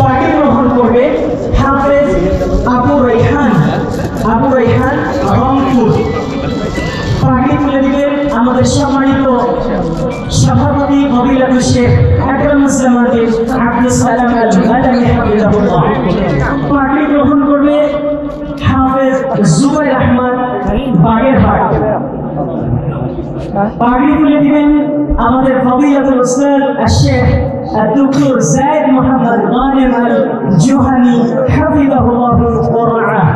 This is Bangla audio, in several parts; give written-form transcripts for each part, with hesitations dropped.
পার্টি গ্রহণ করবে হাফেজ আবু রাইহান রংপুর। পার্টি তুলে দিবেন আমাদের সম্মানিত সভাপতি ফজিলাতুল শেখ আকরামুস জামানের আব্দুস সালাম আল মাদানী হাফিজাহুল্লাহ। পার্টি গ্রহণ করবে হাফেজ জুবাইর আহমদ বাগেরহাট। পার্টি তুলে দিবেন আমাদের ফজিলাতুল উস্তাদ শেখ ডক্টর যায়েদ মোহাম্মদ গানিম আল জোহানি হাফিজাহুল্লাহ ওয়া রাআহ।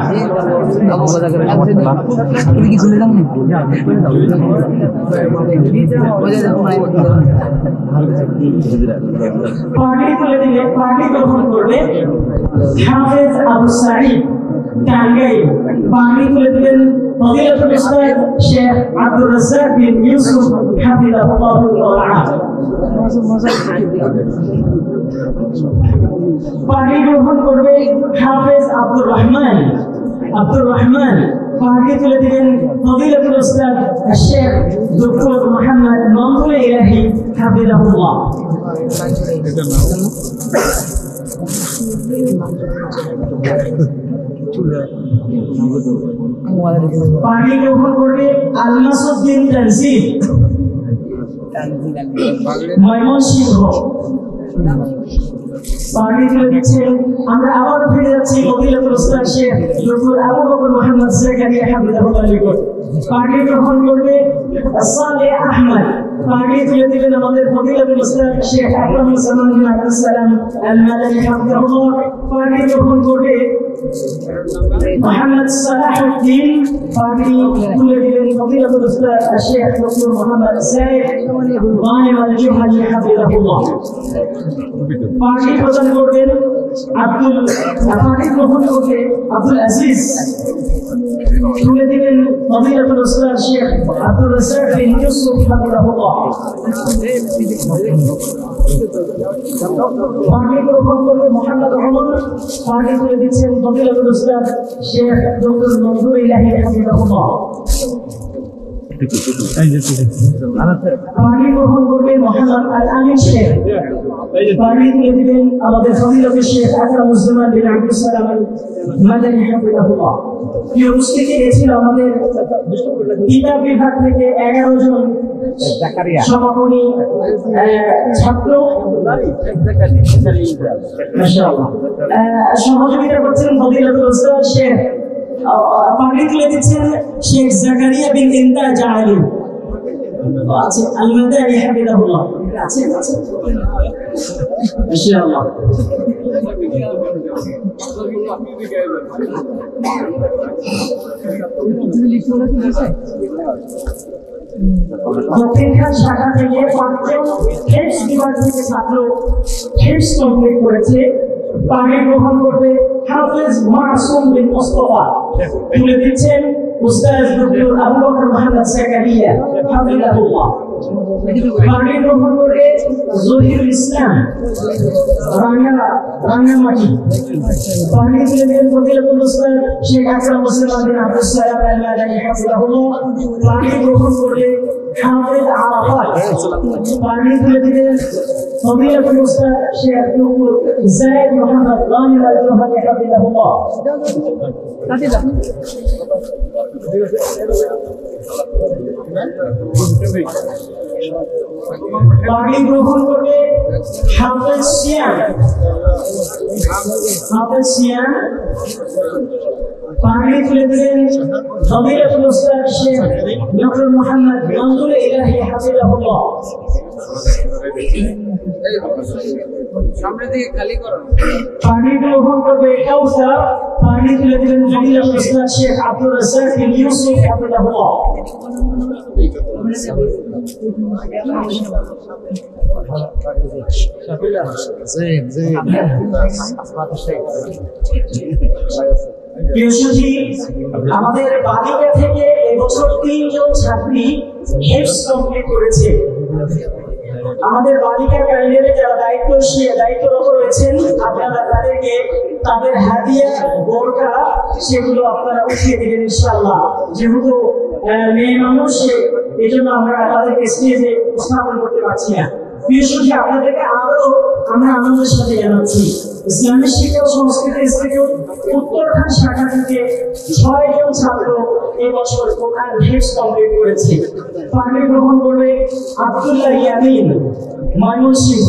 পার্টি গ্রহণ করবে হাফেজ আবু সাঈদ টাঙ্গাইল। পার্টি তুলে দিবেন ফজিলাতুল উস্তাদ শেখ আব্দুর রাজ্জাক বিন ইউসুফ হাফিজাহুল্লাহ ওয়া রাআহ। পার্টি গ্রহণ করবে হাফেজ আব্দুর রহমান। পার্টি তুলে দিবেন ফজিলাতুল উস্তাদ শেখ ডক্টর মোহাম্মদ মামুনুল ইলাহি হাফিজাহুল্লাহ। পার্টি গ্রহণ করবে আলমাসউদ্দিন তানজিল ময়মনসিংহ। পার্টি তুলে দিচ্ছেন আমরা আবারও ফিরে যাচ্ছি ফজিলাতুল উস্তাদ শেখ ডক্টর আবু বকর মোহাম্মদ জাকারিয়া হাফিজাহুল্লাহ নিকট। পার্টি গ্রহণ করবে সালেহ আহমদ। পার্টি তুলে দিবেন আমাদের ফজিলাতুল উস্তাদ শেখ আকরামুস জামান বিন আব্দুস সালাম আল মাদানী হাফিজাহুল্লাহ। পার্টি গ্রহণ করবে মোহাম্মদ সালাহুদ্দিন। পার্টি তুলে দিবেন ফজিলাতুল উস্তাদ শেখ ডক্টর মোহাম্মদ যায়েদ গানিম আল জোহানি হাফিজাহুল্লাহ। পার্টি প্রদান করবেন পার্টি গ্রহণ করবে আব্দুল আজিজ। তুলে দিবেন ফজিলাতুল উস্তাদ শেখ আব্দুর রাজ্জাক বিন ইউসুফ হাফিজাহুল্লাহ। পার্টি গ্রহণ করবে মোহাম্মদ রহমান। পার্টি তুলে দিচ্ছেন ফজিলাতুল উস্তাদ শেখ ডক্টর মামুনুল ইলাহি হাফিজাহুল্লাহ। পার্টি গ্রহণ করবে মোহাম্মদ আল আমিন শেখ। পার্টি তুলে দিবেন আমাদের ফজিলাতুল শেখ আকরামুস জামান বিন আব্দুস সালাম আল মাদানী হাফিজাহুল্লাহ। এই উপস্থিতি ছিল আমাদের কিতাব বিভাগ থেকে 11 জন সমাপনী ছাত্র মাশাআল্লাহ সহযোগিতা করছেন ফজিলাতুল উস্তাদ শেখ। পার্টি তুলে দিচ্ছেন শেখ জাকারিয়া বিন ইমতাজ আলী আছে আল মাদানী হাফিজাহুল্লাহ আছে মাশাআল্লাহ। দক্ষিণখান শাখা থেকে 5 জন হেডস ডিপার্টমেন্টের ছাত্র হেডস কমপ্লিট করেছে। পার্টি গ্রহণ করবে হাফেজ মাসুম বিন মুস্তাফা। তুলে দিচ্ছেন উস্তাদ ডক্টর আবু বকর মোহাম্মদ জাকারিয়া হাফিজাহুল্লাহ। পার্টি গ্রহণ করবে জহিরুল ইসলাম রাঙ্গামাটি। পার্টি তুলে দিবেন ফজিলাতুল উস্তাদ শেখ আকরামুস জামান বিন আব্দুস সালাম আল মাদানী হাফিজাহুল্লাহ। পার্টি গ্রহণ করবে হাফেজ আরাফাত। পার্টি তুলে দিবেন ফজিলাতুল উস্তাদ শেখ ডক্টর যায়েদ মোহাম্মদ গানিম আল জোহানি হাফিজাহুল্লাহ। পার্টি গ্রহণ করবে হাফেজ সিয়াম। পার্টি তুলে দিলেন ফজিলাতুল উস্তাদ শেখ ডক্টর মোহাম্মদ মামুনুল ইলাহি হাফিজাহুল্লাহ। সামনে থেকে খালি করো। পার্টি গ্রহণ করবে কাউসার। পার্টি তুলে দিলেন ফজিলাতুল উস্তাদ শেখ আব্দুর রাজ্জাক বিন ইউসুফ হাফিজাহুল্লাহ। আমাদের বালিকা থেকে এবছর 3 জন ছাত্রী হেডস কমপ্লিট করেছে। আমাদের বালিকা ক্যারিয়ারে যারা দায়িত্বরত রয়েছেন আপনারা তাদেরকে তাদের হাদিয়া বোরকা সেগুলো আপনারা উঠিয়ে দিবেন ইনশাআল্লাহ। যেহেতু মেয়ে মানুষ এই জন্য আমরা তাদেরকে স্টেজে উপস্থাপন করতে পারছি না। প্রিয় সুধী, আপনাদেরকে আরো আমরা আনন্দের সাথে জানাচ্ছি ইসলামী শিক্ষা ও সংস্কৃতি ইনস্টিটিউট উত্তরখান শাখা থেকে 6 জন ছাত্র এবছর কোরআন হিফজ কমপ্লিট করেছে। পাগড়ি গ্রহণ করবে আব্দুল্লাহ ইয়ামিন, ময়মনসিংহ।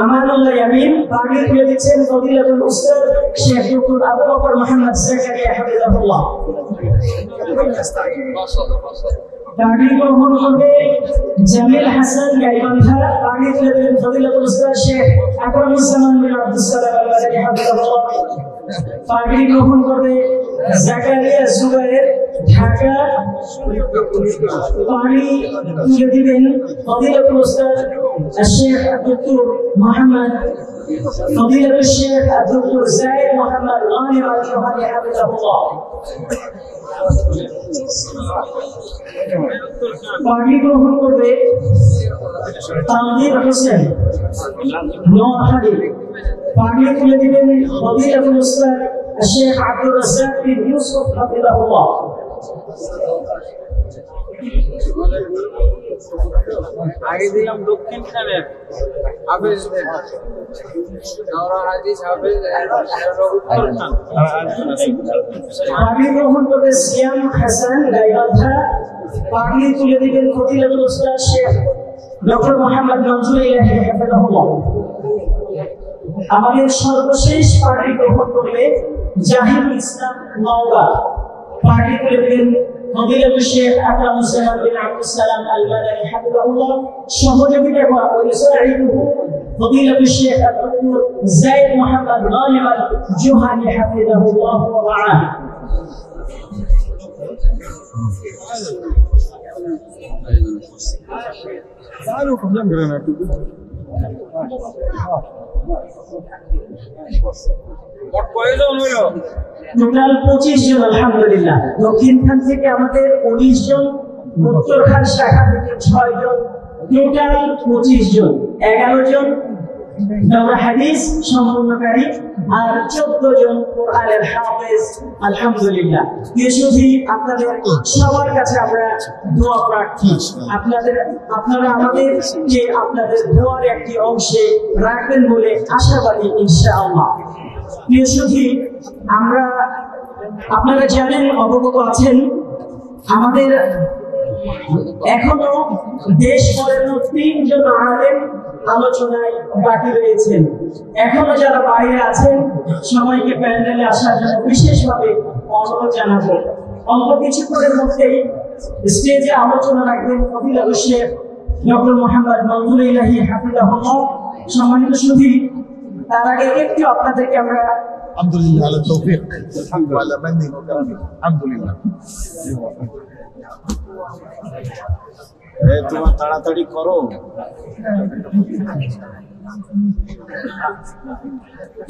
আমানুল্লাহ ইয়ামিন পাগড়ি তুলে দিচ্ছেন ফজিলাতুল উস্তাদ শেখ ডক্টর আবু বকর মোহাম্মদ জাকারিয়া হাফিজাহুল্লাহ। পাগড়ি গ্রহণ করবে জামিল হাসান গাইবান্ধা, পাগড়ি তুলে দেবেন ফজিলাতুল উস্তাদ শেখ আকরামুজ্জামান বিন আব্দুস সালাম আল-বাদারি হাফিজাহুল্লাহ। পাগড়ি গ্রহণ করবে জাকারিয়া জুবায়ের, ঢাকা, পাগড়ি তুলে দিবেন ফজিলাতুল উস্তাদ الشيخ الدكتور محمد فضيلة الشيخ الدكتور زايد محمد غانم الجوهري حفظه الله। পাগড়ি গ্রহণ করবে তানভীর হোসেন, নোয়াখালী, পাগড়ি তুলে দিবেন ফজিলাতুল উস্তাদ الشيخ عبد الرزاق بن يوسف حفظه الله। আগে দিলাম দক্ষিণ খানের হাফেজ হাদিস হাফেজ উত্তর খান। পাগড়ি গ্রহণ করবে সিয়াম হাসান গাইবান্ধা, পাগড়ি তুলে দিবেন ফজিলাতুল উস্তাদ শেখ ডক্টর মোহাম্মদ মনজুর ইলাহি হাফিজাহুল্লাহ। আমাদের সর্বশেষ পাগড়ি গ্রহণ করবে জাহিদুল ইসলাম নওগাঁ, পাগড়ি তুলে দিবেন ফজিলাতুল শেখ আকরামুজ্জামান বিন আব্দুস সালাম আল-বাদারি হাফিজাহুল্লাহ। সহযোগিতা ওয়াইসাইদুহু ফজিলাতুল শেখ আব্দুল যায়েদ মুহাম্মদ গানিম আল-জুহানি হাফিজাহুল্লাহ ওয়া বা'আ। টোটাল 25 জন আলহামদুলিল্লাহ। দক্ষিণখান থেকে আমাদের 19 জন, উত্তরখান শাখা থেকে 6 জন, টোটাল 25 জন, 11 জন দাওরা হাদিস সম্পূর্ণকারী আর 14 জন কোরআনের হাফেজ আলহামদুলিল্লাহ। ইয়েশুজি আপনাদের সবার কাছে আমরা দোয়া প্রার্থী, আপনারা আমাদের যে আপনাদের দোয়ার একটি অংশে রাখবেন বলে আশাবাদী ইনশাআল্লাহ। ইয়েশুজি আপনারা জানেন, অবগত আছেন, আমাদের এখনো দেশ পড়ানো 3 জন আলেম আলোচনায় বাকি রয়েছেন। এখনো যারা বাইরে আছেন সবাইকে প্যান্ডেলে আসার জন্য বিশেষভাবে অনুরোধ জানাবো। অল্প কিছুক্ষণের মধ্যেই স্টেজে আলোচনা রাখবেন ফজিলাতুল শেখ ডক্টর মোহাম্মদ মনজুর ইলাহি হাফিজাহুল্লাহ। সম্মানিত সুধী, তার আগে একটু আপনাদেরকে আমরা আলহামদুলিল্লাহ আলা তৌফিক, আলহামদুলিল্লাহ মাননি ওয়া আলহামদুলিল্লাহ। তোমার তাড়াতাড়ি করো।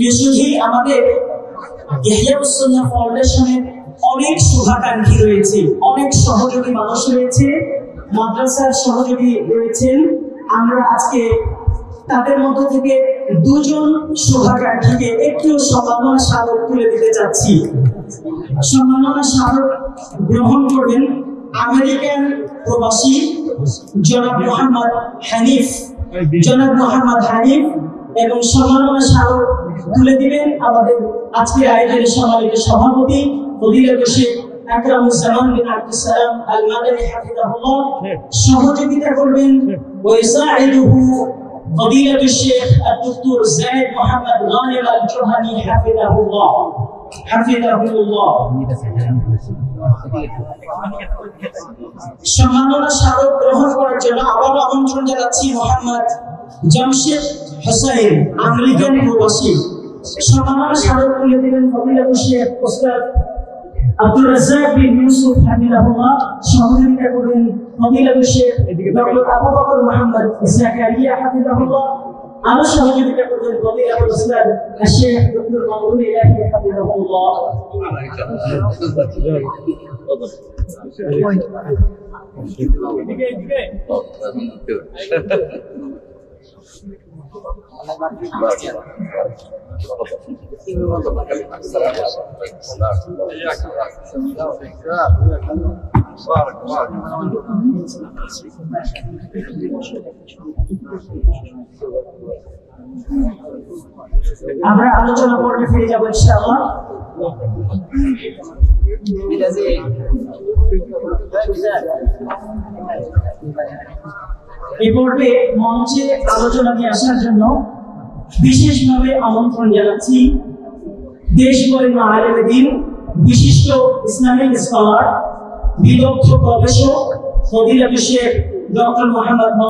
ইয়েশুজি আমাদের ইহইয়াউস সুন্নাহ ফাউন্ডেশনের অনেক শুভাকাঙ্ক্ষী রয়েছে, অনেক সহযোগী মানুষ রয়েছে, মাদ্রাসার সহযোগী রয়েছেন। আমরা আজকে তাদের মধ্য থেকে 2 জন শুভাকাঙ্ক্ষীকে একটু সম্মাননা স্মারক তুলে দিতে চাচ্ছি। সম্মাননা স্মারক গ্রহণ করবেন আমেরিকান প্রবাসী জনাব মোহাম্মদ হানিফ, এবং সম্মাননা স্মারক তুলে দিবেন আমাদের আজকের আয়োজনের সম্মানিত সভাপতি ফজিলাতুল শেখ আকরামুজ্জামান বিন আব্দুস সালাম আল-বাদারি হাফিজাহুল্লাহ। সহযোগিতা করবেন ওয়াইসাইদুহু ফজিলাতুল শেখ আব্দুল যায়েদ মুহাম্মদ গানিম আল-জুহানি হাফিজাহুল্লাহ। সম্মাননা স্মারক গ্রহণ করার জন্য আবারও আমন্ত্রণ জানাচ্ছি মোহাম্মদ জামশেদ হোসেন, আমেরিকান প্রবাসী। সম্মাননা স্মারক তুলে দিবেন ফজিলাতুল শেখ ওস্তাদ আব্দুর রাজ্জাক বিন ইউসুফ হাফিজাহুল্লাহ। সহযোগিতা করবেন ফজিলাতুল শেখ ডক্টর আবু বকর মোহাম্মদ জাকারিয়া হাফিজাহুল্লাহ। আরো সহযোগিতা করবেন ফজিলাতুল উস্তাদ শেখ ডক্টর মনজুর ইলাহি হাফিজাহুল্লাহ। আমরা আলোচনা পর্বে ফিরে যাবো ইনশাআল্লাহ। এই পর্বে মঞ্চে আলোচনা নিয়ে আসার জন্য বিশেষভাবে আমন্ত্রণ জানাচ্ছি দেশ বরেণ্য আলেমে দ্বীন, বিশিষ্ট ইসলামিক স্কলার, বিদগ্ধ গবেষক ফজিলাতুল শেখ ডক্টর মোহাম্মদ